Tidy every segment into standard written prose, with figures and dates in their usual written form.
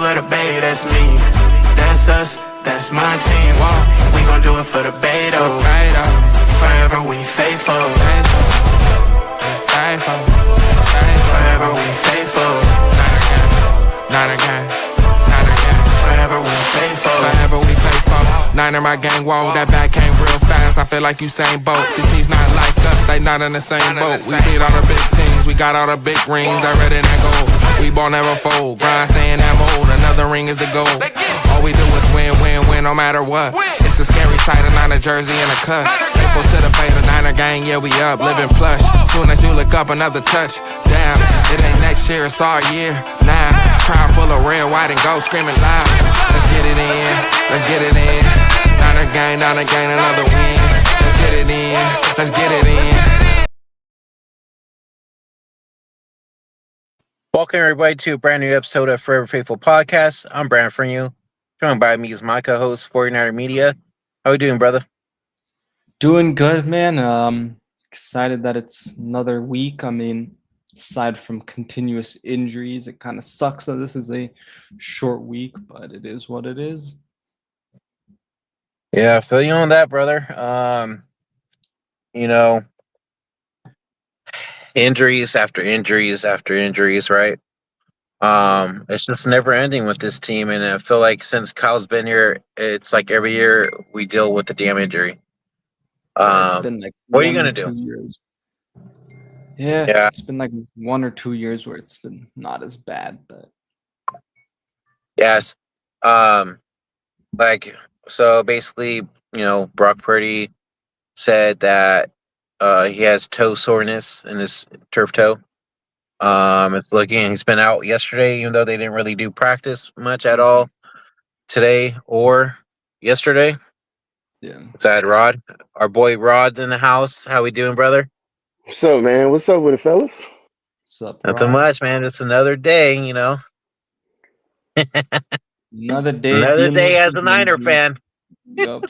for the bay, that's me. That's us, that's my team. We gon' do it for the bay, though. Forever we faithful. Forever we faithful. Not again. Forever we faithful. Forever we faithful. Niner my gang, whoa, that back came real fast. I feel like Usain Bolt. These teams not like us, they not in the same boat. We beat all the big teams, we got all the big rings. I read in that gold. We ball never fold, grind stay in that mold. Another ring is the goal. All we do is win, win, win, no matter what. It's a scary sight, a Niner jersey and a cut. Faithful to the bay, the Niner gang, yeah we up, living plush. Soon as you look up, another touch. Damn, it ain't next year, it's our year. Now, crowd full of red, white, and gold, screaming loud. Let's get it in, let's get it in. Niner gang, another win. Let's get it in, let's get it in. Welcome everybody to a brand new episode of Forever Faithful Podcast. I'm Brandin for you. Joined by me is my co-host, 49er Media. How we doing, brother? Doing good, man. Excited that it's another week. I mean, aside from continuous injuries, it kind of sucks that this is a short week, but it is what it is. Yeah, I feel you on that, brother. Injuries after injuries after injuries, right? It's just never ending with this team, and I feel like since Kyle's been here, it's like every year we deal with the damn injury. It's been like what are you gonna do? 2 years. Yeah, it's been like 1 or 2 years where it's been not as bad, but yes. So basically, Brock Purdy said that he has toe soreness in his turf toe. He's been out yesterday, even though they didn't really do practice much at all today or yesterday. yeah. Inside Rod, our boy Rod's in the house. How we doing, brother? What's up, man? What's up with it, fellas? What's up, Nothing Rod? much, man. It's another day, Another day. Another dealing day with as the a Niner injuries. fan. Yup.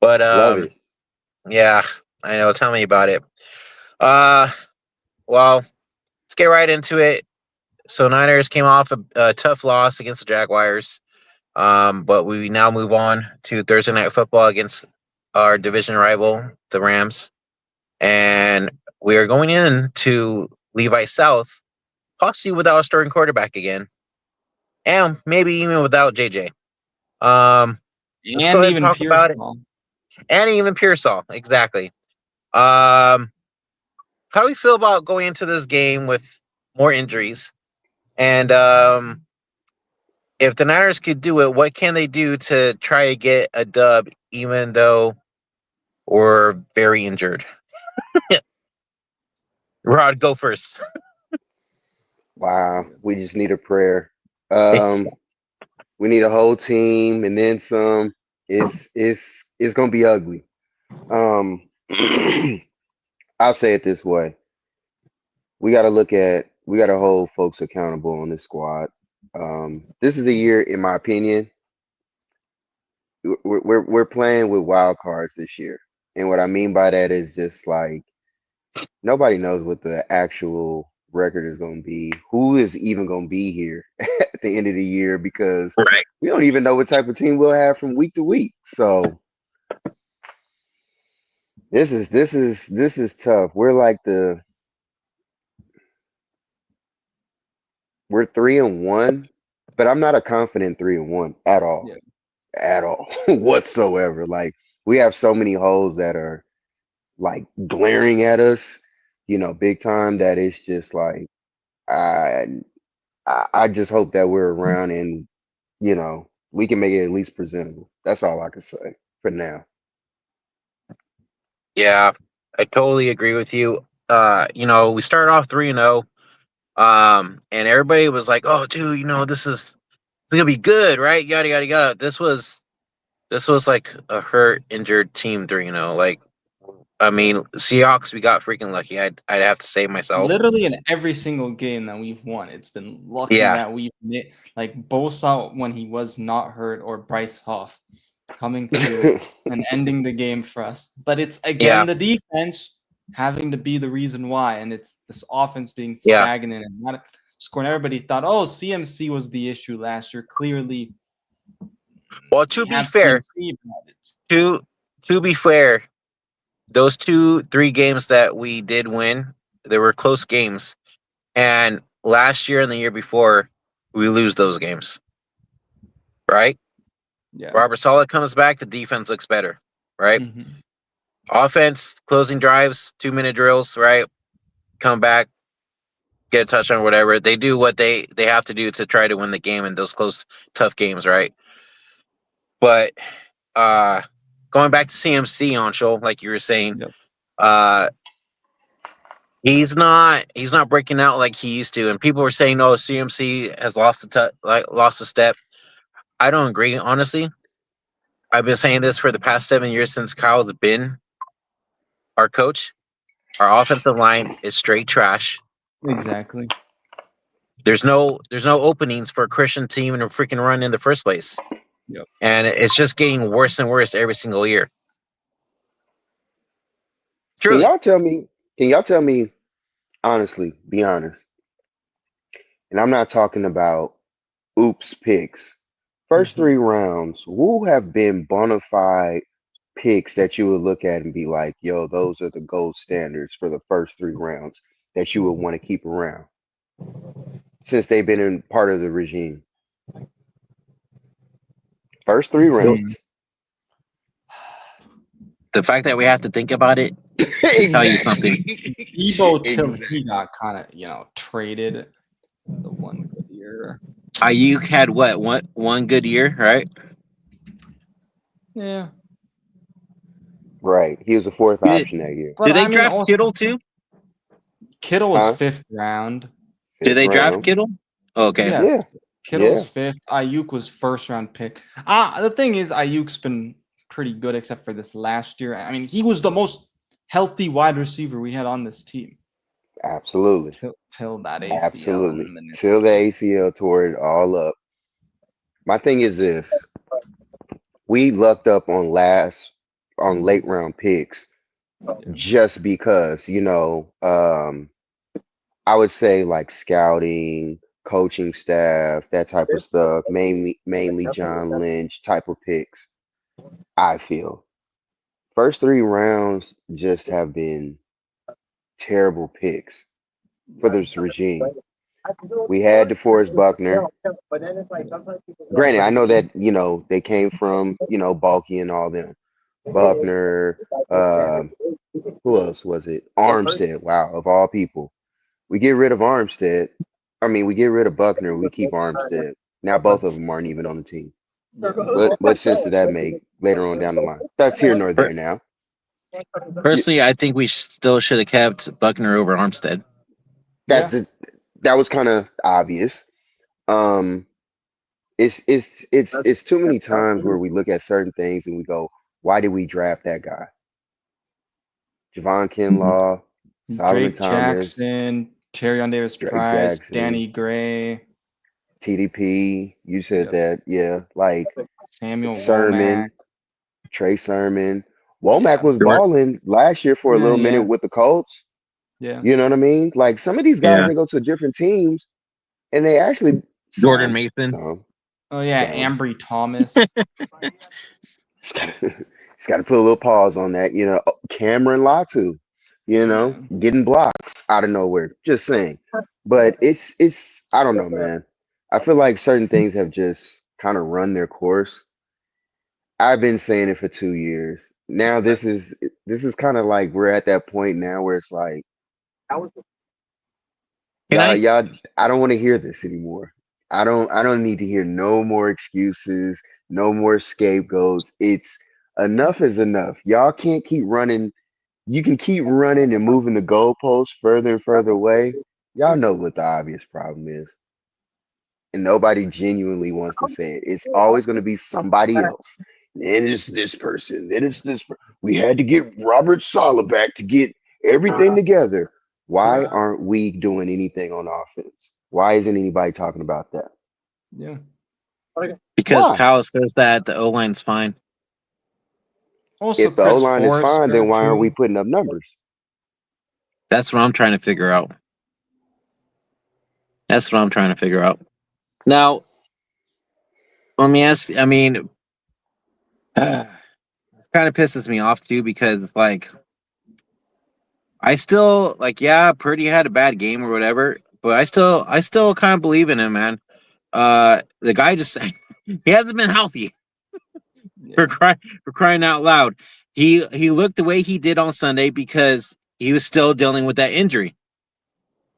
But Love it. yeah, I know. Tell me about it. Well, let's get right into it. So Niners came off a tough loss against the Jaguars. But we now move on to Thursday Night Football against our division rival, the Rams. And we are going in to Levi South, possibly without a starting quarterback again. And maybe even without JJ. Let's go ahead and talk about it. And even Pearsall, exactly. How do we feel about going into this game with more injuries? And if the Niners could do it, what can they do to try to get a dub, even though we're very injured? Rod, go first. Wow, we just need a prayer. We need a whole team and then some. It's gonna be ugly. I'll say it this way: we got to hold folks accountable on this squad. This is the year, in my opinion. We're playing with wild cards this year, and what I mean by that is just like nobody knows what the actual record is going to be. Who is even going to be here at the end of the year? Because we don't even know what type of team we'll have from week to week. So this is tough. We're 3-1, but I'm not a confident 3-1 at all. Yeah. At all whatsoever. Like we have so many holes that are like glaring at us, big time, that it's just like I just hope that we're around and we can make it at least presentable. That's all I can say for now. Yeah, I totally agree with you. We started off 3-0. And everybody was like, "Oh, dude, this is gonna be good, right? Yada yada yada." This was like a hurt, injured team 3-0. Like, I mean, Seahawks, we got freaking lucky. I'd have to say myself. Literally in every single game that we've won, it's been lucky that we've like Bosa when he was not hurt, or Bryce Huff coming through and ending the game for us. But it's again the defense having to be the reason why, and it's this offense being stagnant and not. scoring. Everybody thought, oh, CMC was the issue last year. Clearly, Well, to we be have fair, CMC about it. to be fair, those 2-3 games that we did win, they were close games. And last year and the year before, we lose those games. Right? Yeah. Robert Saleh comes back, the defense looks better. Right? Mhm. Offense, closing drives, 2-minute drills, right? Come back, get a touchdown, whatever. They do what they have to do to try to win the game in those close, tough games, right? But going back to CMC, Anshul, like you were saying, Yep. he's not breaking out like he used to. And people were saying, "Oh, CMC has lost a step." I don't agree, honestly. I've been saying this for the past 7 years since Kyle's been our coach. Our offensive line is straight trash. Exactly. There's no openings for a Christian team to freaking run in the first place. Yep. And it's just getting worse and worse every single year. Can Truly. y'all tell me? Can y'all tell me honestly? Be honest. And I'm not talking about oops picks. First Mhm. 3 rounds, who have been bona fide picks that you would look at and be like, yo, those are the gold standards for the first 3 rounds that you would want to keep around since they've been in part of the regime? First 3 rounds. The fact that we have to think about it should tell you something. Debo till Exactly. he got kind of traded the one good year. Ayuk had what one good year, right? Yeah. Right. He was a fourth Did, option that year. But did they I mean, draft also, Kittle too? Kittle was Huh? 5th round. Did Fifth they draft round. Kittle? Okay. Yeah. Yeah. Kittle was Yeah. 5th. Ayuk was 1st round pick. The thing is, Ayuk's been pretty good except for this last year. I mean, he was the most healthy wide receiver we had on this team Absolutely. till that ACL Absolutely. and Till the meniscus. ACL tore it all up. My thing is this. We lucked up on late round picks just because, I would say like scouting, coaching staff, that type of stuff, mainly John Lynch type of picks, I feel. First 3 rounds just have been terrible picks for this regime. We had DeForest Buckner. Granted, I know that, they came from, Balky and all them. Buckner, who else was it? Armstead. Wow, of all people. We get rid of Armstead. I mean, we get rid of Buckner. We keep Armstead. Now both of them aren't even on the team. What sense did that make later on down the line? That's here nor there now. Personally, I think we still should have kept Buckner over Armstead. Yeah. That was kind of obvious. Um, it's too many times where we look at certain things and we go, why did we draft that guy? Javon Kinlaw, Solomon Drake Thomas, Jackson, Terrion Davis Drake Price, Jackson, Danny Gray, TDP. You said Yep. that, yeah. Like Samuel Womack. Sermon, Trey Sermon. Womack Yeah. was balling last year for a little minute Yeah. with the Colts. Yeah. You know what I mean? Like some of these guys, Yeah. they go to different teams and they actually Jordan some, Mason. some. Oh yeah, So- Ambry Thomas. Just gotta put a little pause on that. Cameron Latu, getting blocks out of nowhere. Just saying. But it's I don't know, man. I feel like certain things have just kind of run their course. I've been saying it for 2 years. Now this is kind of like we're at that point now where it's like Can I? y'all I don't want to hear this anymore. I don't need to hear no more excuses, no more scapegoats. It's enough is enough. Y'all can't keep running. You can keep running and moving the goalposts further and further away. Y'all know what the obvious problem is. And nobody genuinely wants to say it. It's always going to be somebody else. Then it's this person. Then it's this. We had to get Robert Saleh back to get everything together. Why aren't we doing anything on offense? Why isn't anybody talking about that? Yeah. Because Why? Kyle says that the O line's fine. Also, If the O Chris line is fine, then Forrester, why aren't we too. putting up numbers? That's what I'm trying to figure out. That's what I'm trying to figure out. Now, let me ask. I mean, it kind of pisses me off too because like I still like yeah, Purdy had a bad game or whatever, but I still kind of believe in him, man. The guy just he hasn't been healthy for Yeah. crying out loud. He looked the way he did on Sunday because he was still dealing with that injury.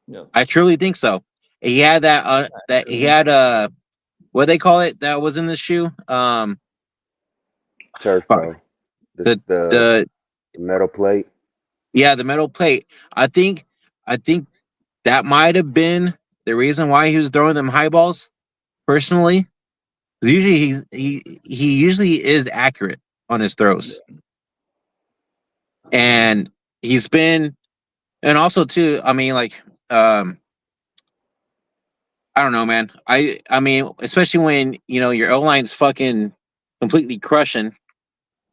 Yep. I truly think so. He had that he had what they call it that was in the shoe. Turf Fuck. toe. The The the the metal plate. yeah, the metal plate. I think that might have been the reason why he was throwing them high balls. Personally, usually he usually is accurate on his throws, and he's been, and also too. I mean, like, I don't know, man. I mean, especially when your O line's fucking completely crushing,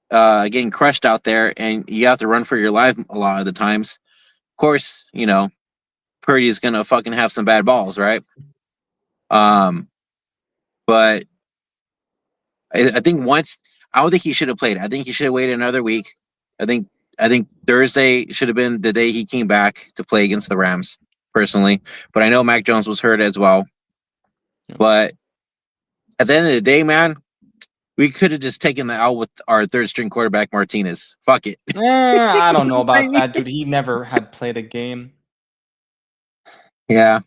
getting crushed out there, and you have to run for your life a lot of the times. Of course, Purdy's gonna fucking have some bad balls, right? Um, but I think once I don't think he should have played. I think he should have waited another week. I think I think Thursday should have been the day he came back to play against the Rams, personally. But I know Mac Jones was hurt as well. Yep. But at the end of the day, man, we could have just taken the out with our third string quarterback Martinez. Fuck it. I don't know about that, dude. He never had played a game. Yeah.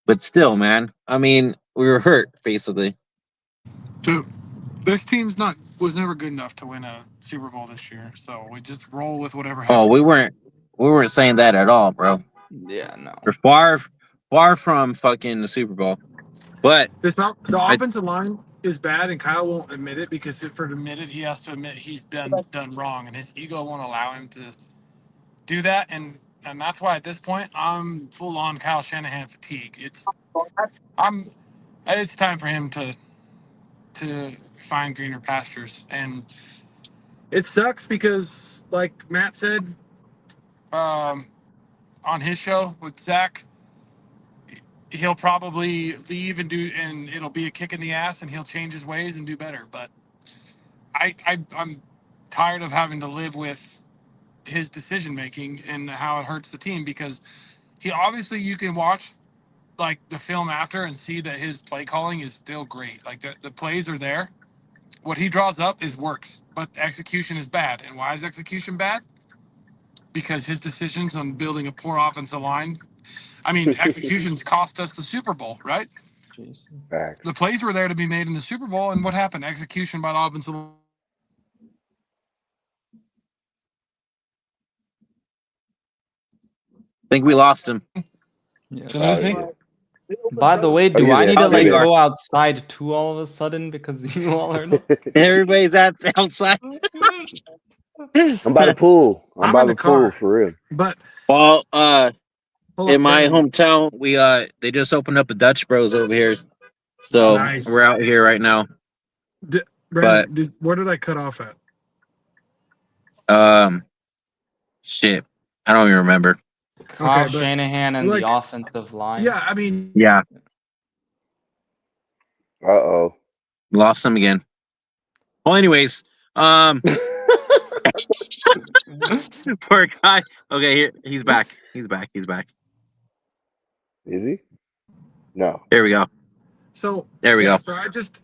But still, man. I mean, we were hurt, basically. So this was never good enough to win a Super Bowl this year. So we just roll with whatever Oh, happens. we weren't saying that at all, bro. Yeah, no. We're far from fucking the Super Bowl. But The offensive line is bad, and Kyle won't admit it because if for admit it, he has to admit he's done wrong, and his ego won't allow him to do that. And that's why at this point I'm full on Kyle Shanahan fatigue. It's time for him to find greener pastures, and it sucks because like Matt said on his show with Zach, he'll probably leave and it'll be a kick in the ass, and he'll change his ways and do better. But I'm tired of having to live with his decision making and how it hurts the team because he obviously you can watch like the film after and see that his play calling is still great. Like the plays are there. What he draws up is works, but execution is bad. And why is execution bad? Because his decisions on building a poor offensive line. I mean, executions cost us the Super Bowl, right? Jeez. Facts. The plays were there to be made in the Super Bowl, and what happened? Execution by the offensive line. I think we lost him. Yeah. Did you lose me? yeah. By the way, Oh, do you're I there. need to Oh, there like you are. go outside too all of a sudden because you all are? Everybody's outside. I'm by the pool. I'm I'm by in the the pool car. for real. But Well, hold in up, my Brandon. hometown, they just opened up a Dutch Bros over here, so Nice. we're out here right now. Brandon, where did I cut off at? Shit, I don't even remember. Kyle Okay, but, Shanahan and like, the offensive line. Yeah, I mean, Yeah, Uh-oh. lost him again. Well, anyways, poor guy. Okay, here he's back. He's back. Is he? No. There we go. so There we go. So I just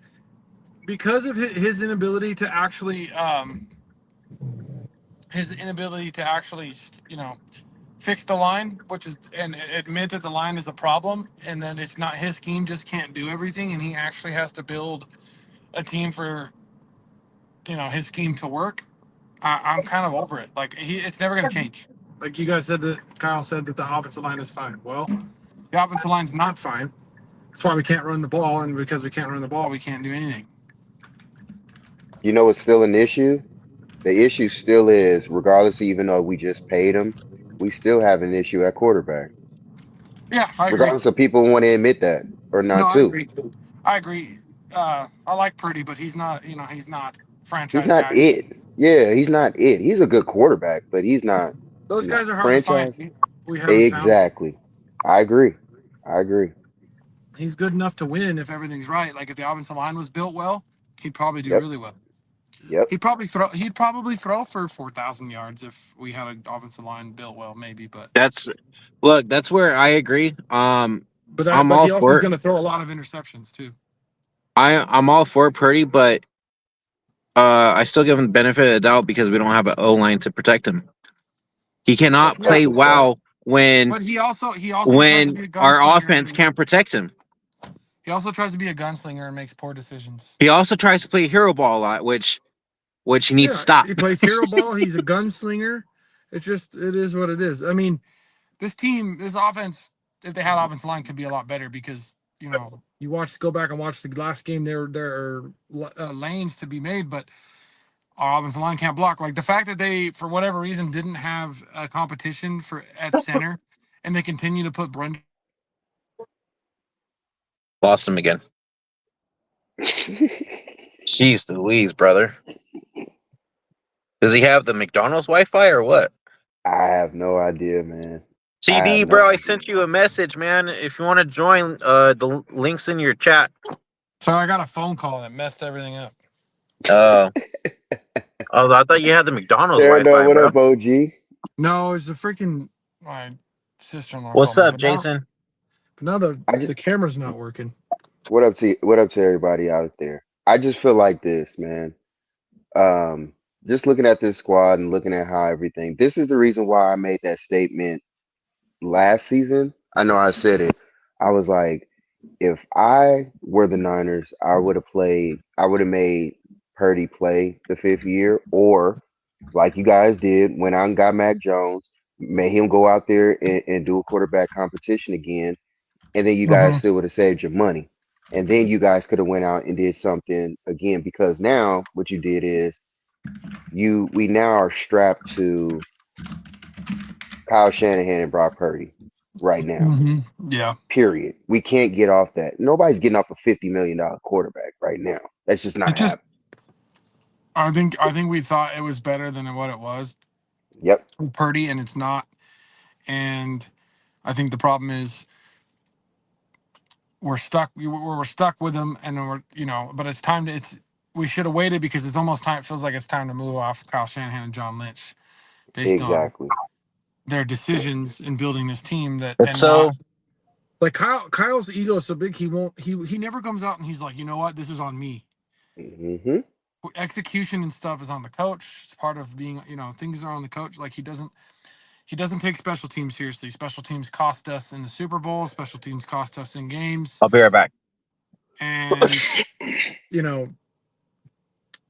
because of his inability to actually fix the line, which is and admit that the line is a problem, and then it's not his scheme just can't do everything, and he actually has to build a team for his scheme to work. I'm kind of over it. Like it's never going to change. Like you guys said that Kyle said that the offensive line is fine. Well, the offensive line's not fine. That's why we can't run the ball, and because we can't run the ball, we can't do anything. You know it's still an issue? The issue still is, regardless, even though we just paid him, we still have an issue at quarterback. Yeah, I agree. Regardless of people want to admit that or not, No, I too. agree. I agree. I like Purdy, but he's not. He's not franchise He's not guy. it. Yeah, he's not it. He's a good quarterback, but he's not. Those No. guys are hard Franchise? to find. We haven't found. Exactly. I agree. He's good enough to win if everything's right. Like if the offensive line was built well, he'd probably do Yep. really well. Yep. He'd probably throw for 4,000 yards if we had an offensive line built well, maybe. But That's where I agree. I'm but all he also is for it. going to throw a lot of interceptions too. I'm all for Purdy, but I still give him the benefit of the doubt because we don't have an O line to protect him. He cannot That's play definitely fact. wow when But he also tries to be a our gunslinger. offense can't protect him. He also tries to be a gunslinger and makes poor decisions. He also tries to play hero ball a lot, which he needs to stop. He plays hero ball. He's a gunslinger. It is what it is. I mean, this offense, if they had offensive line, could be a lot better because go back and watch the last game. There are lanes to be made, but our offensive line can't block. Like the fact that they, for whatever reason, didn't have a competition at center, and they continue to put Brandin. Lost him again. Jeez Louise, brother. Does he have the McDonald's Wi-Fi or what? I have no idea, man. CD, bro, I sent you a message, man. If you want to join, the link's in your chat. So I got a phone call that messed everything up. Oh, I thought you had the McDonald's There, Wi-Fi, what bro. up, OG? No, it's the freaking my sister-in-law. What's called me, up, Jason? But now the camera's not working. What up to everybody out there? I just feel like this, man. Just looking at this squad and looking at how everything. This is the reason why I made that statement last season. I know I said it. I was like, if I were the Niners, I would have made Purdy play the 5th year, or like you guys did, went out and got Mac Jones, made him go out there and do a quarterback competition again, and then you guys still would have saved your money. And then you guys could have went out and did something again, because now what you did is we now are strapped to Kyle Shanahan and Brock Purdy right now. Yeah. Period. We can't get off that. Nobody's getting off a $50 million quarterback right now. That's just not happening. I think we thought it was better than what it was. Yep. Purdy, and it's not. And I think the problem is we're stuck. We're stuck with him, and but it's time to. We should have waited because it's almost time. It feels like it's time to move off Kyle Shanahan and John Lynch, based on their decisions in building this team. Like Kyle's ego is so big, he never comes out and he's like, you know what, this is on me. Mm-hmm. Execution and stuff is on the coach. It's part of being, things are on the coach. Like he doesn't take special teams seriously. Special teams cost us in the Super Bowl. Special teams cost us in games. I'll be right back. And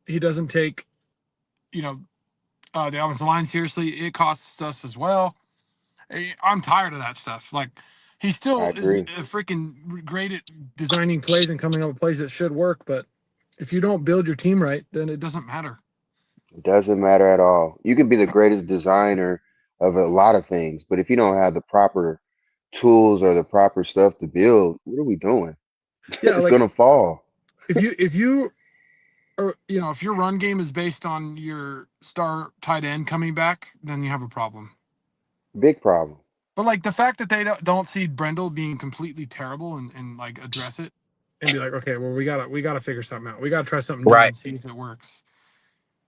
he doesn't take the offensive line seriously. It costs us as well. I'm tired of that stuff. Like he still is a freaking great at designing plays and coming up with plays that should work, but if you don't build your team right, then it doesn't matter. It doesn't matter at all. You can be the greatest designer of a lot of things, but if you don't have the proper tools or the proper stuff to build, what are we doing? Yeah, it's gonna fall. If your run game is based on your star tight end coming back, then you have a problem. Big problem. But like the fact that they don't see Brendel being completely terrible and like address it and be like, okay, well we gotta figure something out. We gotta try something new and see if it works.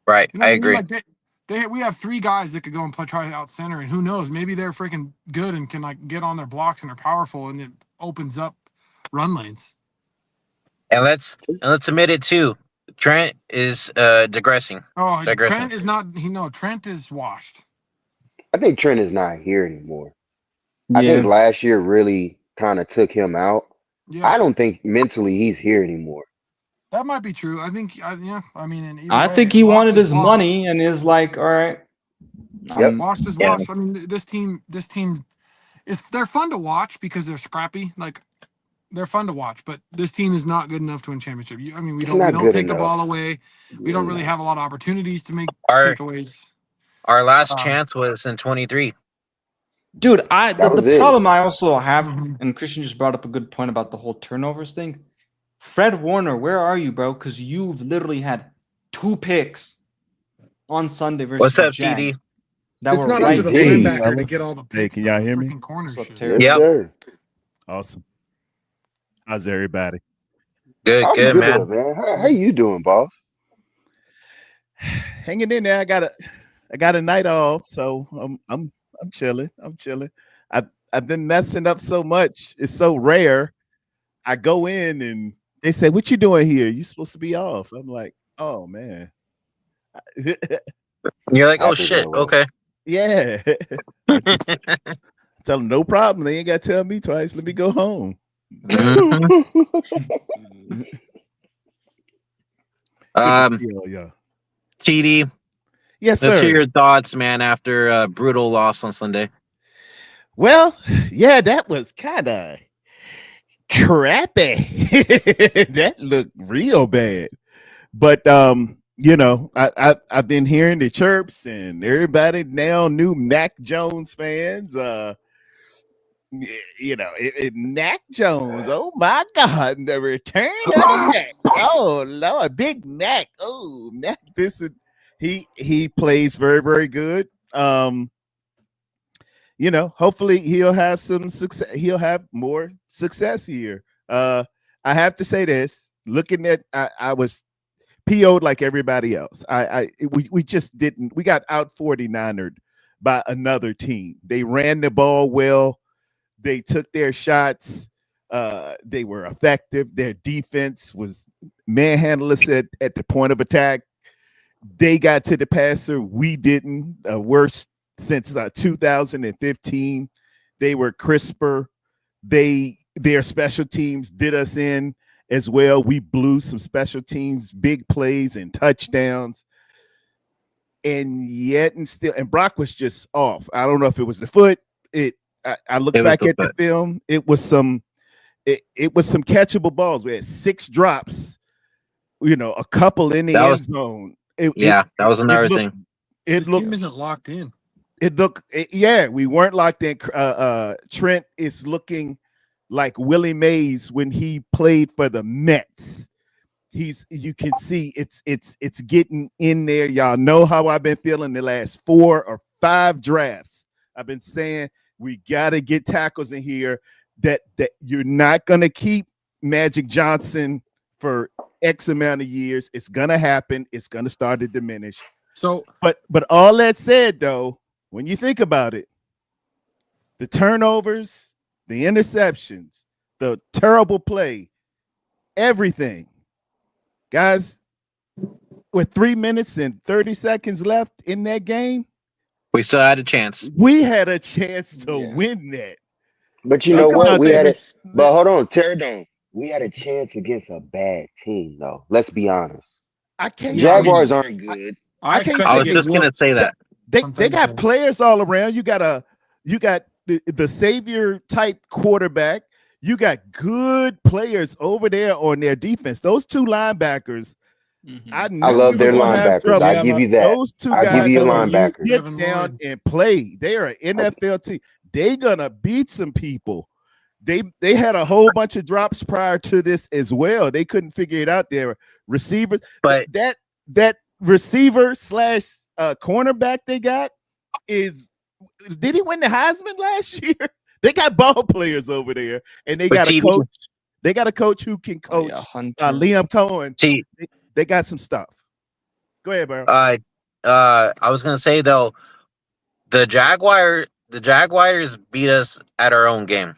Right, I agree. Like we have 3 guys that could go and try out center, and who knows, maybe they're freaking good and can like get on their blocks and are powerful, and it opens up run lanes. And let's admit it too. Trent is digressing. Oh, Trent is not. Trent is washed. I think Trent is not here anymore. Yeah. I think last year really kind of took him out. Yeah. I don't think mentally he's here anymore. That might be true. I think, I mean, I think he wanted his money and is like, all right. Washed is washed. I mean, this team they're fun to watch because they're scrappy. Like, they're fun to watch, but this team is not good enough to win championship. We don't take the ball away. We don't really have a lot of opportunities to make takeaways. Our last chance was in 23. Dude, the problem I also have, and Christian just brought up a good point about the whole turnovers thing. Fred Warner, where are you, bro? Because you've literally had 2 picks on Sunday versus the Jags. That it's not up to the linebacker to get all the picks. Hey, can y'all hear me? Corner shit. Yes, sir. Awesome. How's everybody? Good, I'm good, good, man. man. How you doing, boss? Hanging in there. I got a night off, so I'm chilling. I'm chilling. I've been messing up so much. It's so rare. I go in and they say, "What you doing here? You supposed to be off." I'm like, "Oh man." You're like, oh Happens shit, that way. okay. Yeah. I just tell them no problem. They ain't got to tell me twice. Let me go home. Mhm. Yeah. TD, Yes, let's hear sir. your thoughts, man, after a brutal loss on Sunday. Well, yeah, that was kind of crappy. That looked real bad. But I've been hearing the chirps and everybody now new Mac Jones fans. Mac Jones. Oh my God, the return of Mac. Oh Lord, Big Mac. Oh Mac, he plays very very good. Hopefully he'll have some success. He'll have more success here. I have to say this. Looking at, I was PO'd like everybody else. We just didn't. We got out 49ers by another team. They ran the ball well. They took their shots. They were effective. Their defense was manhandleless at the point of attack. They got to the passer. We didn't. Worst since 2015. They were crisper. Their special teams did us in as well. We blew some special teams, big plays and touchdowns. And yet and still, and Brock was just off. I don't know if it was the foot. I looked back at the film. It was some catchable balls. We had 6 drops, a couple in the end zone. That was another thing. This team isn't locked in. We weren't locked in. Trent is looking like Willie Mays when he played for the Mets. You can see it's getting in there. Y'all know how I've been feeling the last 4 or 5 drafts. I've been saying we got to get tackles in here that you're not going to keep Magic Johnson for X amount of years. It's going to happen. It's going to start to diminish. So, but all that said, though, when you think about it, the turnovers, the interceptions, the terrible play, everything, guys, with 3 minutes and 30 seconds left in that game, we still had a chance. We had a chance to win that. But you know what? We had it. But hold on, tear down. We had a chance against a bad team, though. Let's be honest. Jaguars aren't good. I was just gonna say that. They got players all around. You got the savior type quarterback. You got good players over there on their defense. Those 2 linebackers. I love their linebackers. I give you that. Those 2 guys, I give you linebackers. Get down and play. They are an NFL team. They gonna beat some people. They had a whole bunch of drops prior to this as well. They couldn't figure it out. Their receivers, but that receiver / cornerback they got did he win the Heisman last year? They got ball players over there, and they got a coach. They got a coach who can coach. Liam Cohen. They got some stuff. Go ahead, bro. I was gonna say though, the Jaguars beat us at our own game.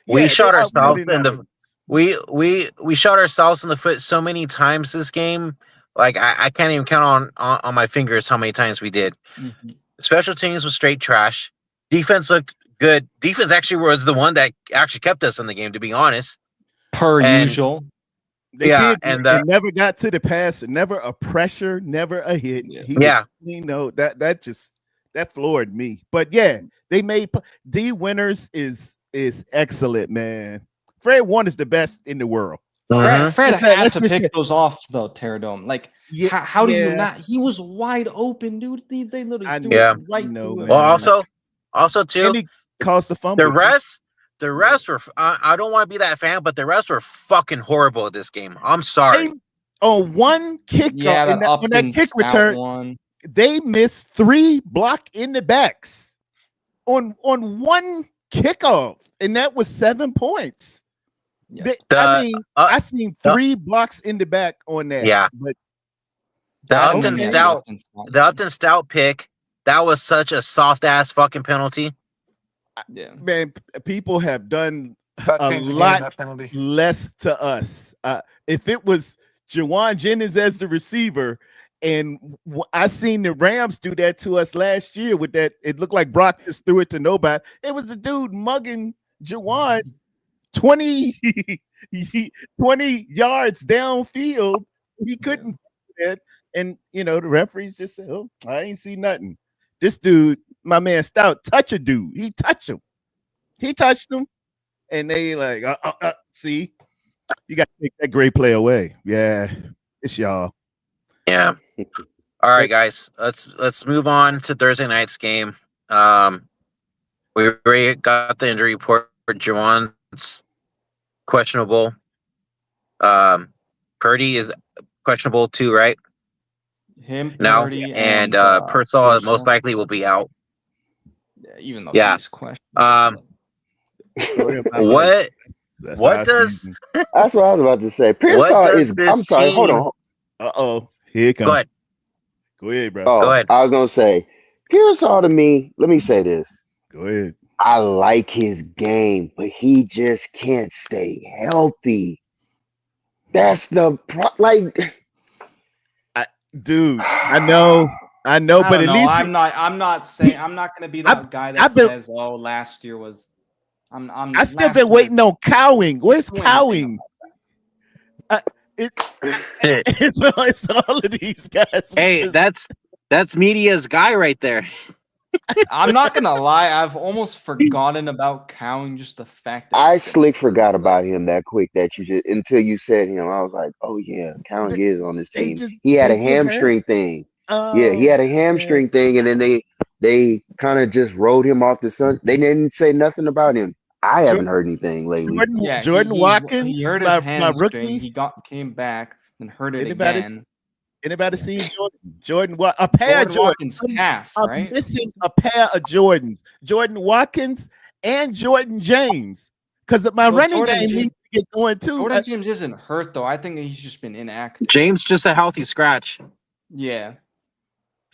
We shot ourselves in the we shot ourselves in the foot so many times this game. Like I can't even count on my fingers how many times we did. Mm-hmm. Special teams was straight trash. Defense looked good. Defense actually was the one that actually kept us in the game, to be honest. Per usual. They did, and never got to the pass. Never a pressure, never a hit. That floored me. But yeah, they made D Winners is excellent, man. Fred Warner is the best in the world. Fred had to pick those off though, Terradome. Like, how do you not? He was wide open, dude. They literally threw it right through him. Well, also too, and he caused the fumble. The refs were. I don't want to be that fan, but the refs were fucking horrible at this game. I'm sorry. On one kick, on that kick return, they missed 3 block in the backs on one kickoff, and that was 7 points. Yeah. I seen 3 blocks in the back on that. Yeah. But The That Upton and the Stout, Upton Stout. the Upton Stout pick, that was such a soft ass fucking penalty. Yeah. man, people have done That a changed the game, lot that penalty. less to us. If it was Jawan Jennings as the receiver, and I seen the Rams do that to us last year with that, it looked like Brock just threw it to nobody. It was a dude mugging Jawan 20 yards downfield. He couldn't do that. And the referees just said, "Oh, I ain't see nothing." This dude, my man Stout, touch a dude. He touched him. He touched him, and they like, see, you got to take that great play away. Yeah, it's y'all. Yeah. All right, guys. Let's move on to Thursday night's game. We already got the injury report for Jawan's questionable. Purdy is questionable too, right? Him, No, Purdy, and Purcell most likely will be out. Yeah, even though Yeah. he's questionable. What That's what our does season. That's what I was about to say. Pearsall does is. this I'm sorry. Hold team- on. Here it comes. go ahead? Go ahead, bro. Oh, Go ahead. I was gonna say, Pearsall to me. Let me say this. Go ahead. I like his game, but he just can't stay healthy. That's the Dude, I know, I but don't at know. least I'm not saying I'm not gonna be that guy that I've been- says, "Oh, last year was." I still been waiting on Cowing. Where's Cowing? It's all of these guys. Hey, that's media's guy right there. I'm not gonna lie. I've almost forgotten about Cowing. Just the fact that I he's been- slick forgot about him that quick that you just until you said him. I was like, oh yeah, Cowan is on this they team. just- He had they a get hurt. hamstring thing. Oh, Yeah, he had a hamstring thing, and then they kind of just rode him off the sun. They didn't say nothing about him. I haven't heard anything lately. Jordan Watkins, He hurt his my hamstring. rookie. He came back and hurt it Anybody- again. Anybody seen Jordan? A pair of Jordan Jordans. Watkins' calf, I'm right? missing a pair of Jordans. Jordan Watkins and Jordan James. Because my Well, running Jordan game James- needs to get going too. Jordan James isn't hurt though. I think he's just been inactive. James just a healthy scratch Yeah,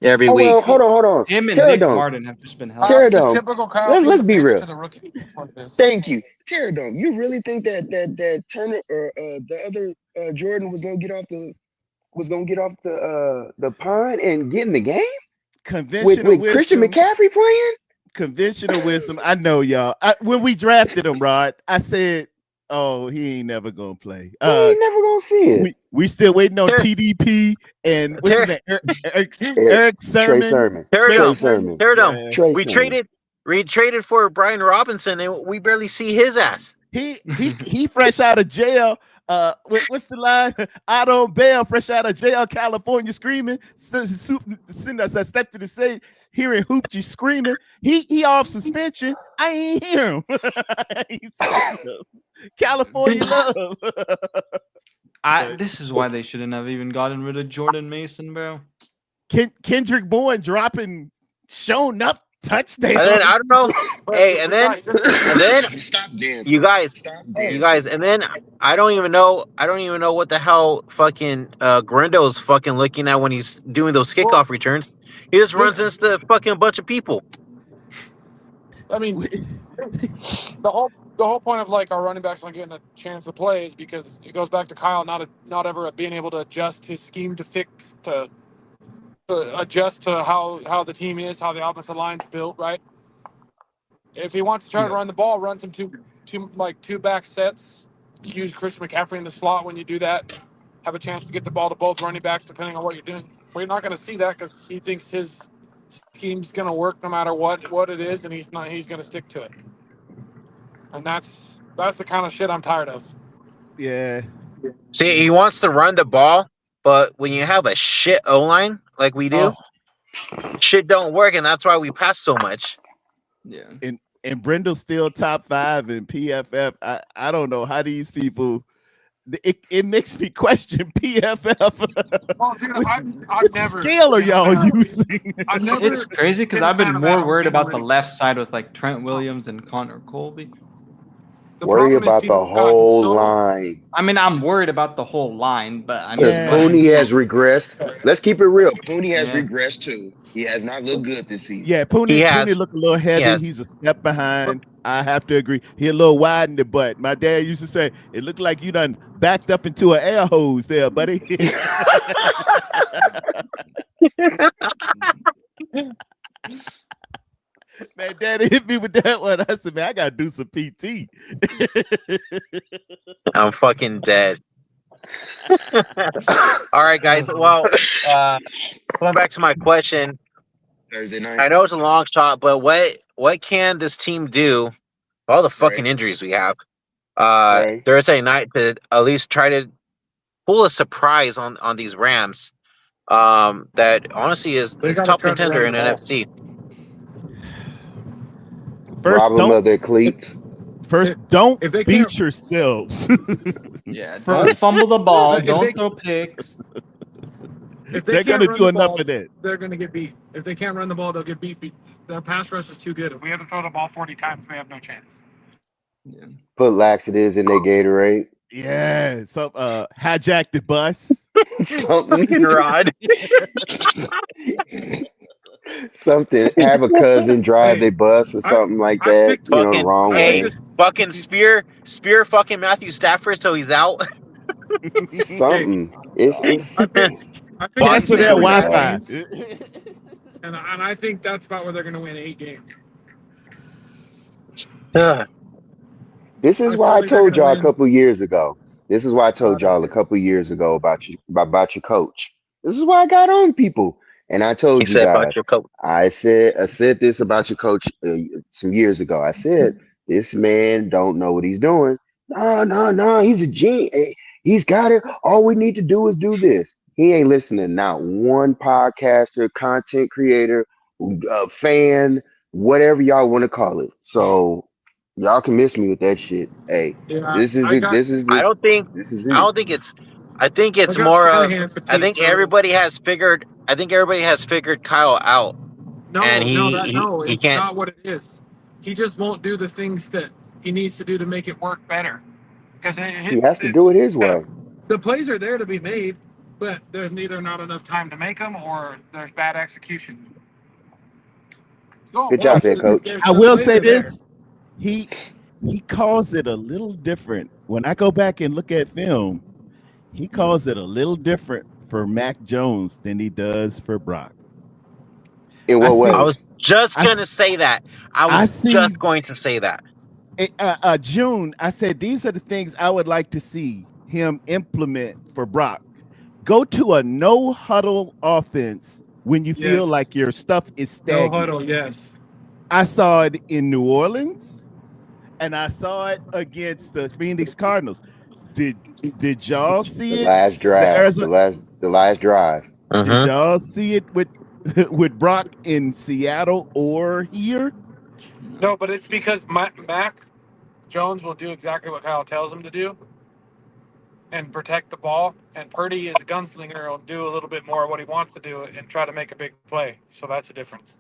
every Oh week. well, hold on. him and Nick Pterodome. Martin have just been Tear healthy. it It's just down. typical Kyle. Let's be being a real. To the rookie. That's what it is. Thank you, Pterodome. You really think that Turner or the other Jordan was gonna get off the pond and get in the game with Conventional Christian wisdom. McCaffrey playing? Conventional wisdom. I know y'all. When we drafted him, Rod, I said, "Oh, he ain't never gonna play." You ain't never gonna see it. We still waiting on Ter- TDP and what's his Ter- name? Eric Trey Sermon. Sermon. Pterodome. Trey Sermon. Pterodome. Yeah. Trey We Sermon. traded for Brian Robinson, and we barely see his ass. He fresh out of jail. What's the line? Out on bail, fresh out of jail, California, screaming. Step to the stage, hearing Hoopty screaming. He off suspension. I ain't hear him. I ain't seen him. California love. This is why they shouldn't have even gotten rid of Jordan Mason, bro. Kendrick Bourne dropping, showing up touchdown. And then I don't know. Hey, and then Stop dancing. you guys, Stop and then I don't even know what the hell fucking Grindo's fucking looking at when he's doing those kickoff returns. He just runs into fucking bunch of people. I mean, the whole point of like our running backs not getting a chance to play is because it goes back to Kyle not ever being able to adjust his scheme to adjust to how the team is, how the offensive line's built, right? If he wants to try to run the ball, run some two back sets. Use Christian McCaffrey in the slot when you do that. Have a chance to get the ball to both running backs depending on what you're doing. We're not going to see that because he thinks his scheme's going to work no matter what it is, and he's going to stick to it. And that's the kind of shit I'm tired of. Yeah. See, he wants to run the ball, but when you have a shit O-line like we do, shit don't work, and that's why we pass so much. Yeah. And Brendel's still top 5 in PFF. I don't know how these people. It makes me question PFF. Oh, dude, I've What never scale are y'all using? I've never. It's crazy because been a I've been fan of more worried about the analytics. left side with like Trent Williams and Connor Colby. Worry problem is about the people have gotten whole so. line. I mean, I'm worried about the whole line, but I Because mean, Yeah. Pooney has regressed. Let's keep it real. Pooney has Yeah. regressed too. He has not looked good this season. Yeah, He Pooney has. look a little He heavy. has. He's a step behind. I have to agree. He a little wide in the butt. My dad used to say, "It looked like you done backed up into an air hose there, buddy." Man, Daddy hit me with that one. I said, "Man, I gotta do some PT." I'm fucking dead. All right, guys. Well, going back to my question, Thursday I night. know it's a long shot, but what can this team do? All the fucking Right. injuries we have. Right. Thursday night to at least try to pull a surprise on these Rams. That honestly is They a got to top try to run contender the in ball. NFC. First, Rob them don't of their cleats. If they beat can't- yourselves. Yeah, don't First- fumble the ball. If Don't they- throw picks. If they They're can't gonna run do the enough ball, of that. they're going to get beat. If they can't run the ball, they'll get beat. Their pass rush is too good. If we have to throw the ball 40 times, we have no chance. Yeah. Put laxatives in their Gatorade. Yeah, so hijack the bus. Something. Fucking Rod. Something. Have a cousin drive Hey, their bus or something like I that. picked- You know, Fucking wrong hey, way. fucking spear fucking Matthew Stafford so he's out. Something. It's I picked Cancel that Boston, Wi-Fi. and I think that's about where they're going to win 8 games. Ugh. This is I why still I think they're told gonna y'all a win. couple years ago. This is why I told I y'all a think- couple years ago about your coach. This is why I got on people. And I He told you said guys, about your coach. I said this about your coach some years ago. I said this man don't know what he's doing. No, he's a genius. He's got it. All we need to do is do this. He ain't listening. Not one podcaster, content creator, fan, whatever y'all want to call it. So y'all can miss me with that shit. Hey, Yeah, this is I the got- this is I the don't think this is I it. don't think it's I think it's I got more of Shanahan fatigue, I think bro. everybody has figured Kyle out. No, and no, he it's can't. not what it is. He just won't do the things that he needs to do to make it work better. Because He has to do it his way. the plays are there to be made, but there's neither not enough time to make them or there's bad execution. Good job there, coach. I will say this: he calls it a little different. When I go back and look at film, he calls it a little different for Mac Jones than he does for Brock. In what way? I was just I gonna s- say that. I I was see- just going to say that. June, I said these are the things I would like to see him implement for Brock. Go to a no huddle offense when you feel Yes. like your stuff is No stagnant. huddle, yes. I saw it in New Orleans, and I saw it against the Phoenix Cardinals. Did y'all see The it? last drive. Arizona- The last drive. Did y'all see it with with Brock in Seattle or here? No, but it's because Mac Jones will do exactly what Kyle tells him to do and protect the ball. And Purdy is a gunslinger, will do a little bit more of what he wants to do and try to make a big play. So that's the difference.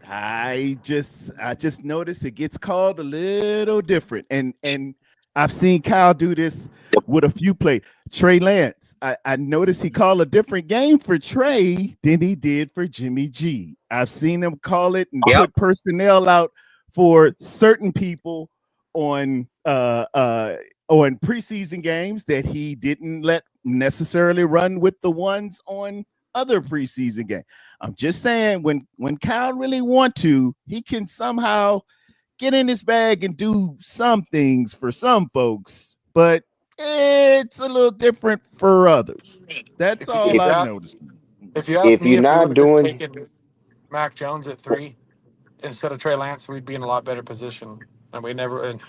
I just noticed it gets called a little different, and I've seen Kyle do this with a few plays. Trey Lance, I noticed he called a different game for Trey than he did for Jimmy G. I've seen him call it and put personnel out for certain people on preseason games that he didn't let necessarily run with the ones on other preseason games. I'm just saying when Kyle really want to, he can somehow get in his bag and do some things for some folks, but it's a little different for others. That's all I've noticed. If you ask me, you're not we would've just doing- taken Mac Jones at 3 instead of Trey Lance, we'd be in a lot better position. And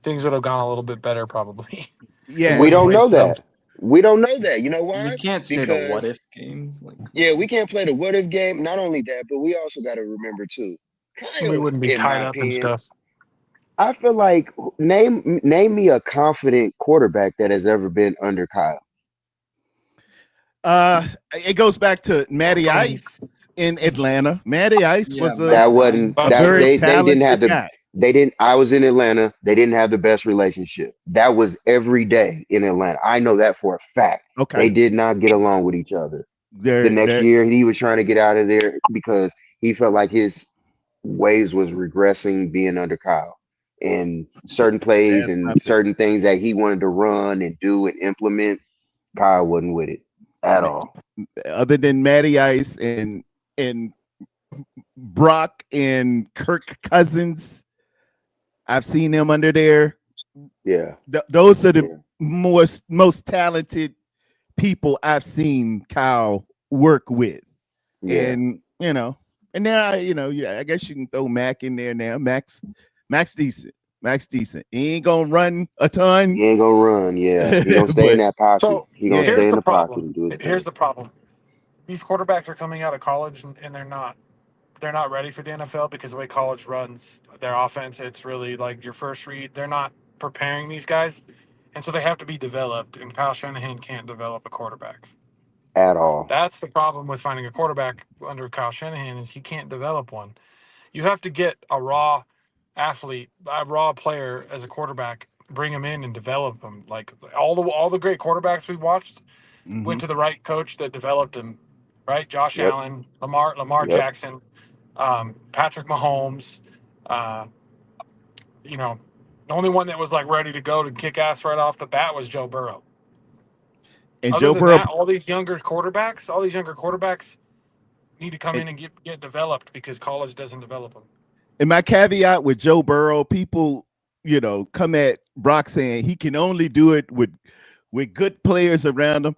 things would have gone a little bit better probably. Yeah, We don't know that. We don't know that. You know why? You can't say the what if games. Like, Yeah, we can't play the what if game. Not only that, but we also got to remember too. Kyle, We wouldn't be in tied my up and opinion, stuff. I feel like name me a confident quarterback that has ever been under Kyle. It goes back to Matty Ice in Atlanta. Matty Ice Yeah, was That wasn't a that very they didn't have talented the guy. I was in Atlanta. They didn't have the best relationship. That was every day in Atlanta. I know that for a fact. They Okay. did not get along with each other. The next They're year, he was trying to get out of there because he felt like his ways was regressing being under Kyle. And certain plays that's and something. certain things that he wanted to run and do and implement, Kyle wasn't with it at all. Other than Matty Ice and Brock and Kirk Cousins, I've seen them under there. Yeah. Those are the Yeah. most talented people I've seen Kyle work with. Yeah. And and now I guess you can throw Mac in there now. Mac's decent. Mac's decent. He ain't gonna run a ton, He ain't gonna run. Yeah. He gonna stay in but that pocket. So He gonna yeah. stay here's in the the pocket problem. and do his Here's thing. the problem. These quarterbacks are coming out of college and they're not ready for the NFL because the way college runs their offense, it's really like your first read. They're not preparing these guys, and so they have to be developed. And Kyle Shanahan can't develop a quarterback. At all. That's the problem with finding a quarterback under Kyle Shanahan is he can't develop one. You have to get a raw athlete, a raw player as a quarterback, bring him in and develop him. Like all the great quarterbacks we watched went Mhm. to the right coach that developed him. Right, Josh Yep. Allen, Lamar Yep. Jackson, Patrick Mahomes. Uh, the only one that was like ready to go to kick ass right off the bat was Joe Burrow. And Other Joe than Burrow, that, all these younger quarterbacks need to come in and get developed because college doesn't develop them. and my caveat with Joe Burrow, people, come at Brock saying he can only do it with good players around him.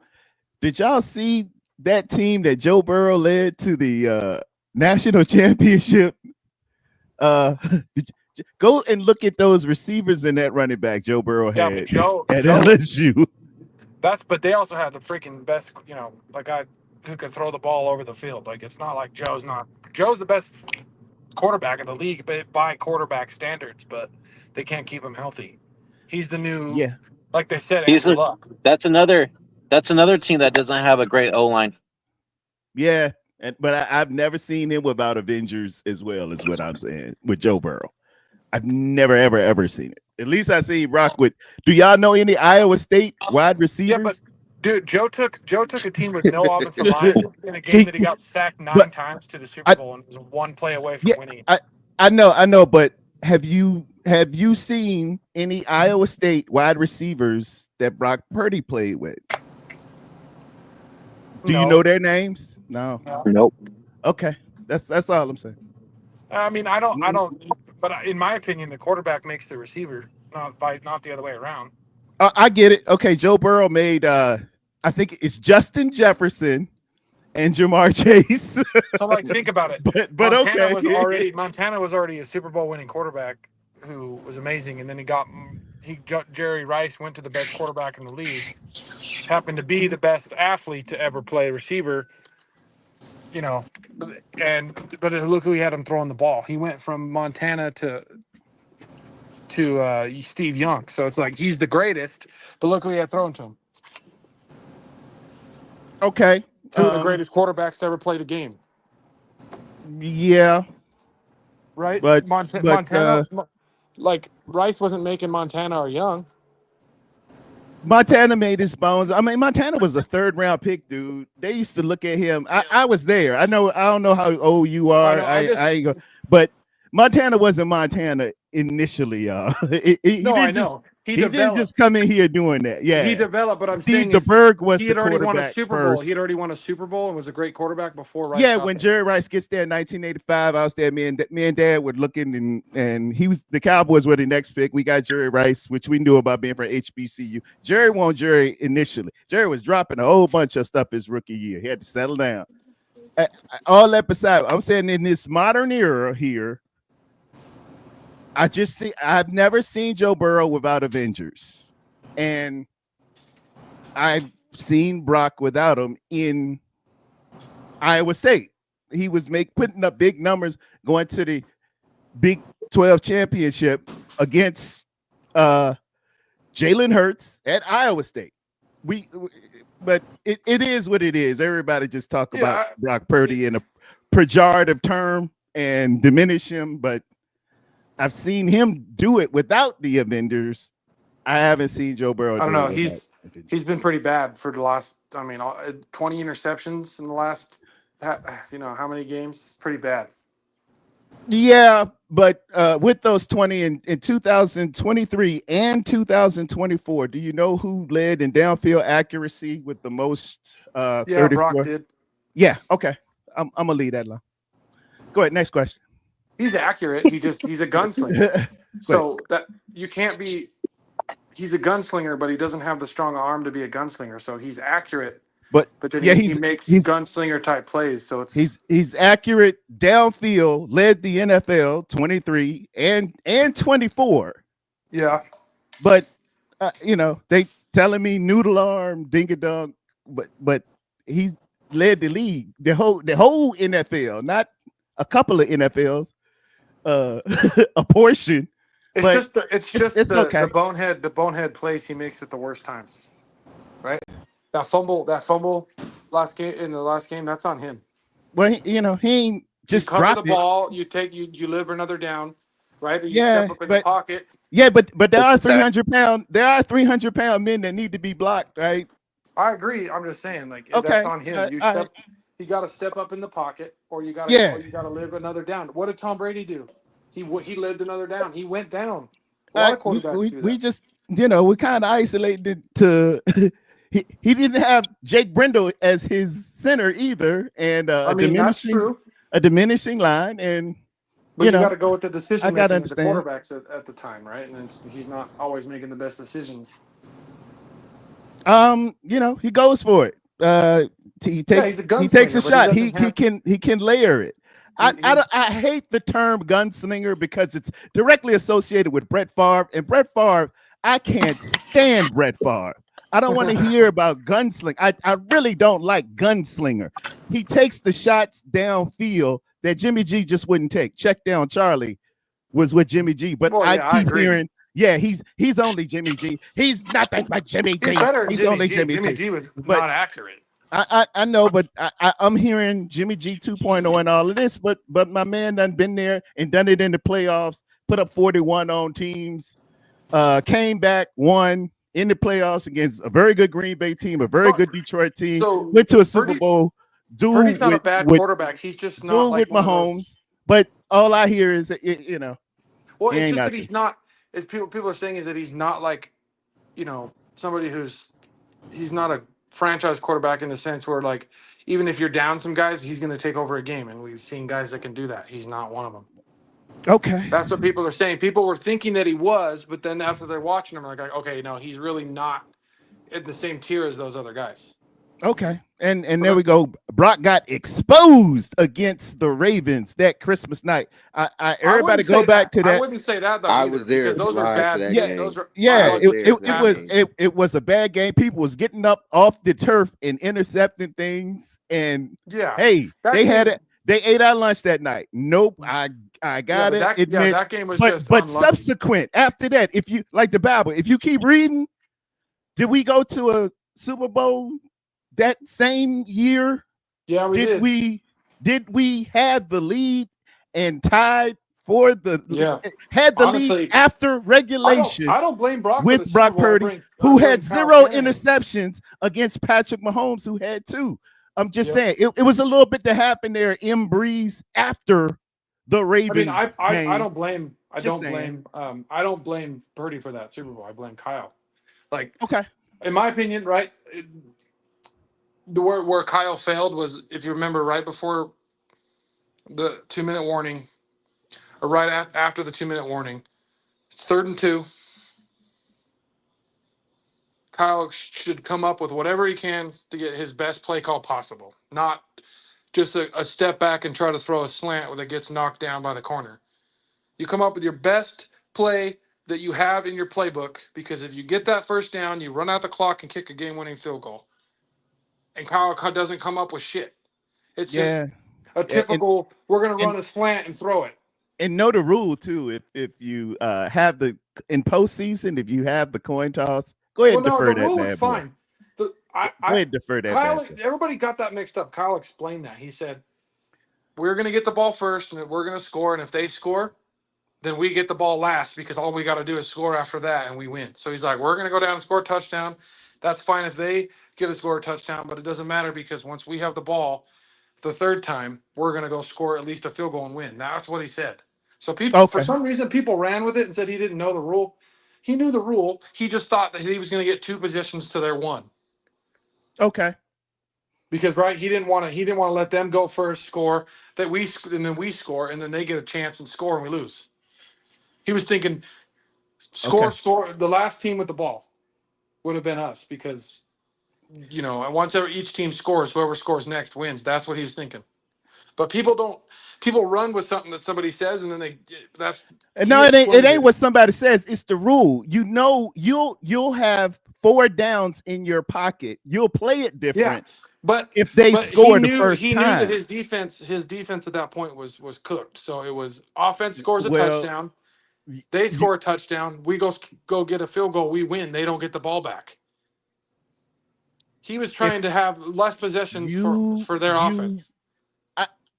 Did y'all see that team that Joe Burrow led to the national championship? Go and look at those receivers and that running back Joe Burrow Yeah, but had Joe, at LSU. but they also had the freaking best, like guy who could throw the ball over the field. Like it's not like Joe's the best quarterback in the league, but by quarterback standards, but they can't keep him healthy. He's the new, Yeah. like they said, He's Andrew a, Luck. that's another team that doesn't have a great O line. Yeah. But I've never seen him without Avengers as well, is what I'm saying, with Joe Burrow. I've never, ever seen it. At least I see Rock with. Do y'all know any Iowa State wide Yeah, but receivers? dude, Joe took a team with no offensive line in a game that he got sacked 9 times to the Super Bowl and was one play away from winning. I know, but have you seen any Iowa State wide receivers that Brock Purdy played with? Do you know their names? No. Nope. Okay, that's all I'm saying. I mean, I don't. But in my opinion, the quarterback makes the receiver, not the other way around. I get it. Okay, Joe Burrow made. I think it's Justin Jefferson and Jamar Chase. So, like, think about it. but Montana okay. Montana was already a Super Bowl winning quarterback who was amazing, and then Jerry Rice went to the best quarterback in the league, happened to be the best athlete to ever play receiver. But look who he had him throwing the ball. He went from Montana to Steve Young. So it's like he's the greatest, but look who he had thrown to him. Okay. Two of the greatest quarterbacks to ever play the game. Yeah. Right? But Montana, like Rice wasn't making Montana or Young. Montana made his bones. I mean, Montana was a 3rd round pick, dude. They used to look at him. I was there. I don't know how old you are. I ain't go, but Montana wasn't Montana initially, y'all. I know. He didn't just come in here doing that. Yeah, he developed, but I'm Steve saying DeBerg was he the had already won a quarterback Super Bowl. first. He had already won a Super Bowl and was a great quarterback before Rice. Yeah, when Jerry Rice gets there in 1985, I was there. Me and Dad were looking, and the Cowboys were the next pick. We got Jerry Rice, which we knew about being from HBCU. Jerry won Jerry initially. Jerry was dropping a whole bunch of stuff his rookie year. He had to settle down. All that beside, I'm saying in this modern era here, I've never seen Joe Burrow without Avengers, and I've seen Brock without him in Iowa State. He was putting up big numbers going to the Big 12 championship against Jalen Hurts at Iowa State. But it is what it is. Everybody just talk about Brock Purdy in a pejorative term and diminish him, but I've seen him do it without the Avengers. I haven't seen Joe Burrow. I don't do know. it without He's been pretty bad for the last. I mean, 20 interceptions in the last. How many games? Pretty bad. Yeah, but with those 20 in 2023 and 2024, do you know who led in downfield accuracy with the most? Yeah, 34? Brock did. Yeah, okay. I'm gonna leave that alone. Go ahead. Next question. He's accurate. He's a gunslinger. So that you can't be. He's a gunslinger, but he doesn't have the strong arm to be a gunslinger. So he's accurate, but then yeah, he makes gunslinger type plays. So it's he's accurate downfield, led the NFL 23 and 24. Yeah, but they telling me noodle arm, dink a dunk, but he's led the league, the whole NFL, not a couple of NFLs, a portion. It's just okay. the bonehead plays he makes at the worst times, right? That fumble last game, that's on him. Well, he ain't just you cover dropped the ball. You live another down, right? Or you yeah, step up in the pocket. Yeah, but there are 300-pound men that need to be blocked, right? I agree. I'm just saying, that's on him. You got to step up in the pocket, or you got to live another down. What did Tom Brady do? He lived another down. He went down. A lot of quarterbacks do that. We just we kind of isolated to. He didn't have Jake Brendel as his center either, and that's true. A diminishing line, and but you got to go with the decision making of the quarterbacks at the time, right? And he's not always making the best decisions. He goes for it. He takes a shot. He can layer it. I hate the term gunslinger because it's directly associated with Brett Favre, and Brett Favre, I can't stand Brett Favre. I don't want to hear about gunslinger. I really don't like gunslinger. He takes the shots downfield that Jimmy G just wouldn't take. Check down Charlie was with Jimmy G, but I keep hearing, he's only Jimmy G. He's nothing but Jimmy G. He's only Jimmy G. Jimmy G was not accurate. I know, but I'm hearing Jimmy G 2.0 and all of this, but my man done been there and done it in the playoffs, put up 41 on teams, came back, won in the playoffs against a very good Green Bay team, a very good Detroit team, went to a Super Bowl. Purdy's not a bad quarterback. He's just not like with Mahomes. But all I hear is, well, it's just that he's not. As people are saying is that he's not like, somebody he's not a franchise quarterback in the sense where even if you're down some guys, he's going to take over a game, and we've seen guys that can do that. He's not one of them. Okay, that's what people are saying. People were thinking that he was, but then after they're watching him, they're like, okay, no, he's really not in the same tier as those other guys. Okay, and there we go. Brock got exposed against the Ravens that Christmas night. Everybody go back to that. I wouldn't say that though. I was there because those are bad. It was a bad game. People was getting up off the turf and intercepting things, and they had it. They ate our lunch that night. Nope, I got it. That game was but unlucky. Subsequent after that, if you like the Bible, if you keep reading, did we go to a Super Bowl that same year? Yeah, we did. Did we have the lead and tied for the lead after regulation? I don't blame Brock with Brock Purdy, who had 0 interceptions against Patrick Mahomes, who had 2. I'm just saying it was a little bit to happen there in Breeze after the Ravens. I don't blame Purdy for that Super Bowl. I blame Kyle. In my opinion, right? Where Kyle failed was, if you remember, right before the 2-minute warning, or right after the 2-minute warning, it's 3rd and 2. Kyle should come up with whatever he can to get his best play call possible, not just a step back and try to throw a slant where it gets knocked down by the corner. You come up with your best play that you have in your playbook, because if you get that first down, you run out the clock and kick a game-winning field goal. And Kyle doesn't come up with shit. It's just a typical, we're going to run a slant and throw it. And know the rule, too. If you have in postseason, if you have the coin toss, go ahead and defer that. The rule is fine. Go ahead and defer that. Kyle, everybody got that mixed up. Kyle explained that. He said, we're going to get the ball first, and we're going to score. And if they score, then we get the ball last because all we got to do is score after that and we win. So he's like, we're going to go down and score a touchdown. That's fine if they get a score a touchdown, but it doesn't matter because once we have the ball the third time, we're going to go score at least a field goal and win. That's what he said. So people, for Okay. some reason, people ran with it and said he didn't know the rule. He knew the rule. He just thought that he was going to get 2 positions to their 1. Okay. Because he didn't want to let them go first, score and then we score and then they get a chance and score and we lose. He was thinking score. The last team with the ball would have been us because, once each team scores, whoever scores next wins. That's what he was thinking. But people run with something that somebody says and then no, it ain't what somebody says. It's the rule. You'll have 4 downs in your pocket. You'll play it different. Yeah. But if they score the first he time, knew that his defense at that point was cooked. So it was offense scores a touchdown. They score a touchdown. We go get a field goal. We win. They don't get the ball back. He was trying to have less possessions for their offense.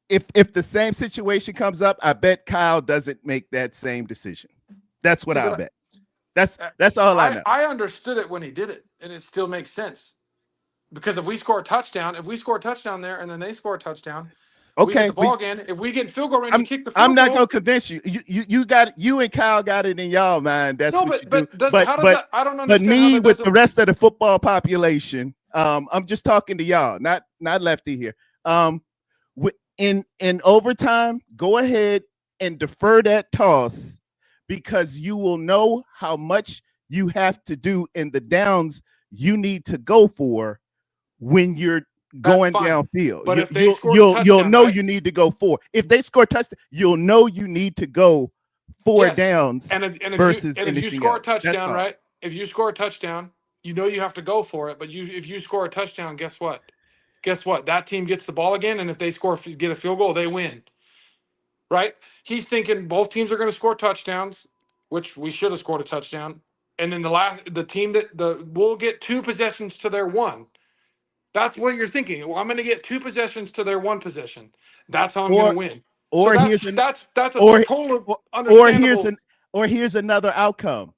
If the same situation comes up, I bet Kyle doesn't make that same decision. That's what I bet. That's all I know. I understood it when he did it, and it still makes sense. Because if we score a touchdown there and then they score a touchdown, we get the ball again. If we get field goal range, kick the field goal. I'm not gonna convince you. You and Kyle got it in y'all mind. That's what you do. But I don't understand. But me with the rest of the football population, I'm just talking to y'all, not Lefty here. In overtime, go ahead and defer that toss because you will know how much you have to do in the downs you need to go for when you're going downfield. But you'll know you need to go 4. If they score a touchdown, you'll know you need to go 4 downs. If you score a touchdown, right? If you score a touchdown, you know you have to go for it. But if you score a touchdown, guess what? That team gets the ball again, and if they get a field goal, they win. Right? He's thinking both teams are going to score touchdowns, which we should have scored a touchdown. And then the team we'll get 2 possessions to their 1. That's what you're thinking. Well, I'm going to get 2 possessions to their 1 possession. That's how I'm going to win. Or so here's understandable. Or here's another outcome.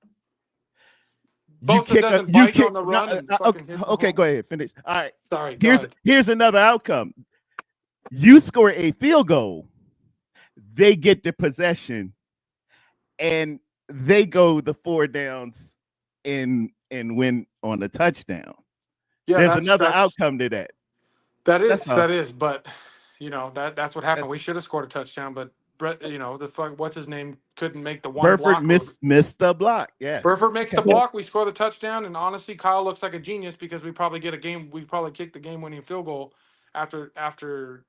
Bosa doesn't bite on the run. Okay, go ahead, finish. All right. Sorry. Here's another outcome. You score a field goal, they get the possession, and they go the 4 downs and win on the touchdown. Yeah, there's another outcome to that. That is, but that's what happened. We should have scored a touchdown, but Brett, what's his name couldn't make the one. Burford missed the block. Yes, Burford makes the block. We score the touchdown, and honestly, Kyle looks like a genius because we probably get a game. We probably kick the game-winning field goal after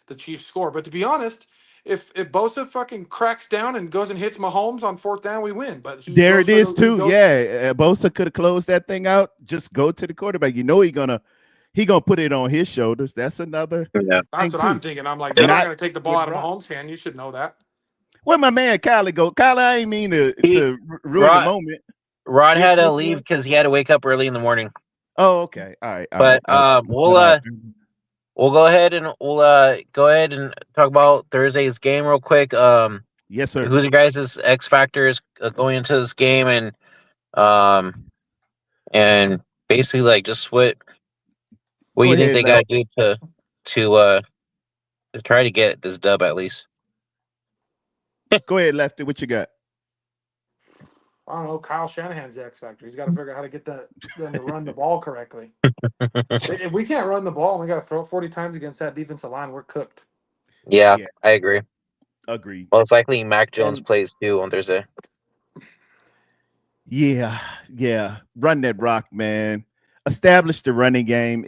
the Chiefs score. But to be honest, if Bosa fucking cracks down and goes and hits Mahomes on 4th down, we win. But there it is too. Yeah, Bosa could have closed that thing out. Just go to the quarterback. He gonna put it on his shoulders. That's another. Yeah. That's what I'm thinking. I'm like, they're not gonna take the ball out of Mahomes' hand. You should know that. Where my man Kylie go? Kylie, I ain't mean to ruin the moment. Rod had to leave because he had to wake up early in the morning. Oh, okay. All right. But we'll go ahead and talk about Thursday's game real quick. Yes, sir. Who's your guys' X factors going into this game and basically like just what you think they got to do to try to get this dub at least? Go ahead, Lefty. What you got? I don't know. Kyle Shanahan's the X factor. He's got to figure out how to get them to run the ball correctly. If we can't run the ball and we got to throw it 40 times against that defensive line, we're cooked. Yeah, I agree. Agreed. Most likely Mac Jones plays too on Thursday. Yeah. Run that rock, man. Establish the running game.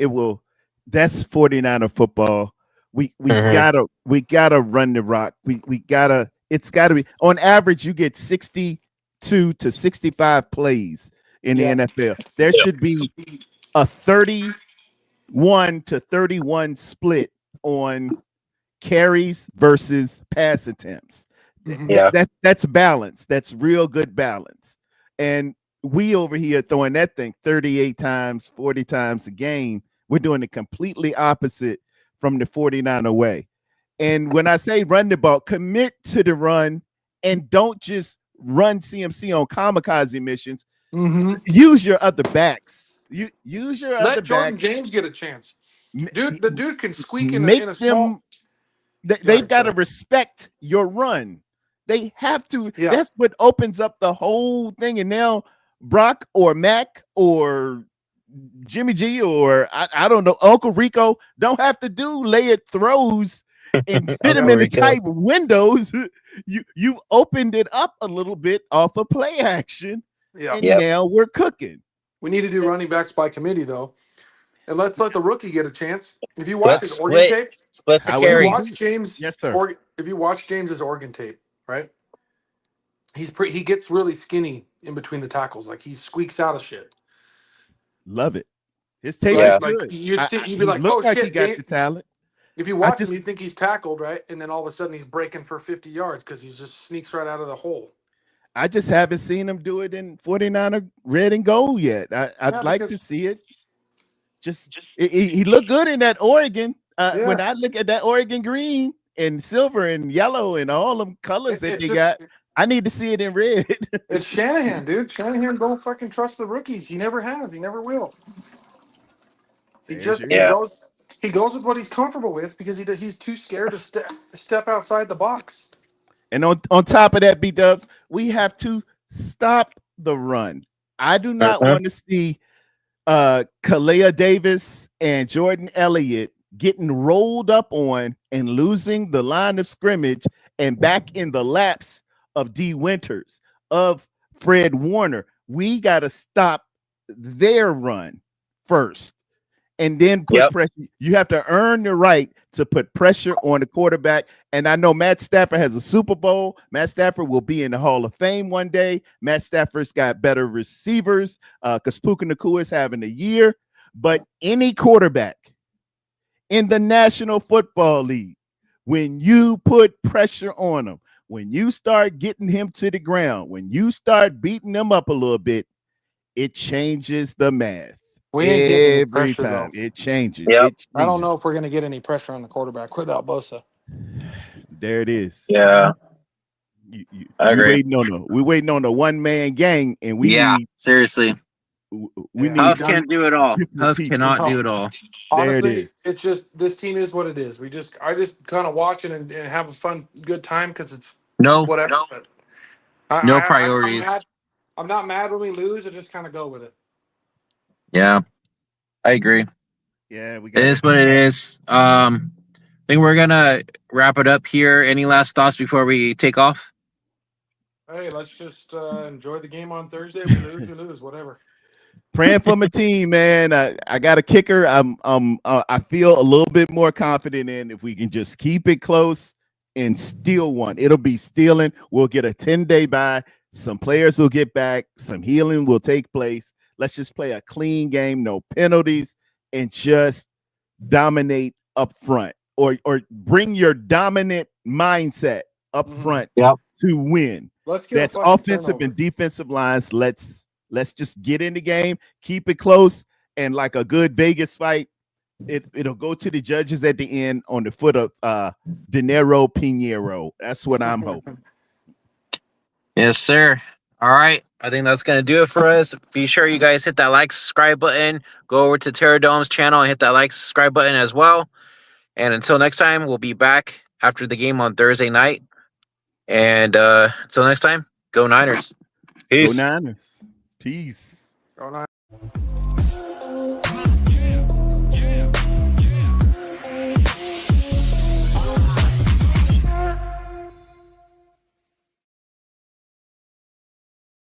That's 49er football. We gotta run the rock. It's gotta be on average, you get 62 to 65 plays in the NFL. There should be a 31 to 31 split on carries versus pass attempts. That's balance. That's real good balance. And we over here throwing that thing 38 times, 40 times a game. We're doing it completely opposite from the 49er way. And when I say run the ball, commit to the run and don't just run CMC on kamikaze missions. Mm-hmm. Use your other backs. You use your other Let Jordan backs. James get a chance. Dude, the dude can squeak in Make a them. small. They've got to respect your run. They have to. Yeah. That's what opens up the whole thing. And now Brock or Mac or Jimmy G or I don't know, Uncle Rico don't have to do layered throws and fit them in the tight windows. You opened it up a little bit off of play action, Yeah. and now we're cooking. We need to do running backs by committee though, and let's let the rookie get a chance. If you watch his Oregon tape, Split the However you you carries. watch do it. James. Yes, sir. If you watch James's Oregon tape, right? He gets really skinny in between the tackles, like he squeaks out of shit. Love it. His tape Right? is Like good. you'd be He like, looked oh like he shit, got James. the talent. If you watch him, you think he's tackled, right? And then all of a sudden he's breaking for 50 yards because he just sneaks right out of the hole. I just haven't seen him do it in 49er red and gold yet. I'd like to see it. He looked good in that Oregon. When I look at that Oregon green and silver and yellow and all them colors that they got, I need to see it in red. It's Shanahan, dude. Shanahan don't fucking trust the rookies. He never has. He never will. He goes with what he's comfortable with because he's too scared to step outside the box. And on top of that, B-Dubs, we have to stop the run. I do not want to see Kalea Davis and Jordan Elliott getting rolled up on and losing the line of scrimmage and back in the laps of D. Winters, of Fred Warner. We got to stop their run first. And then put pressure. You have to earn the right to put pressure on the quarterback. And I know Matt Stafford has a Super Bowl. Matt Stafford will be in the Hall of Fame one day. Matt Stafford's got better receivers because Puka Nacua is having a year. But any quarterback in the National Football League, when you put pressure on him, when you start getting him to the ground, when you start beating him up a little bit, it changes the math. We ain't getting any Every pressure, time though. it changes. I don't know if we're going to get any pressure on the quarterback without Bosa. There it is. Yeah. I agree. We're waiting on the one-man gang, and we need seriously. We need Huff can't do it all. Huff people. cannot do it all. Honestly, there it is. it's just this team is what it is. I just kind of watch it and have a fun, good time because it's whatever. But priorities. I'm not mad when we lose. I just kind of go with it. Yeah, I agree. Yeah, it is what it is. I think we're gonna wrap it up here. Any last thoughts before we take off? Hey, let's just enjoy the game on Thursday. We lose, whatever. Praying for my team, man. I got a kicker. I feel a little bit more confident in if we can just keep it close and steal one. It'll be stealing. We'll get a 10-day bye. Some players will get back. Some healing will take place. Let's just play a clean game, no penalties, and just dominate up front, or bring your dominant mindset up front to win. That's offensive and defensive lines. Let's just get in the game, keep it close, and like a good Vegas fight, it'll go to the judges at the end on the foot of Dinero Pinheiro. That's what I'm hoping. Yes, sir. All right. I think that's going to do it for us. Be sure you guys hit that like, subscribe button. Go over to Terradome's channel and hit that like, subscribe button as well. And until next time, we'll be back after the game on Thursday night. And until next time, go Niners. Peace. Go Niners. Peace. Go Niners.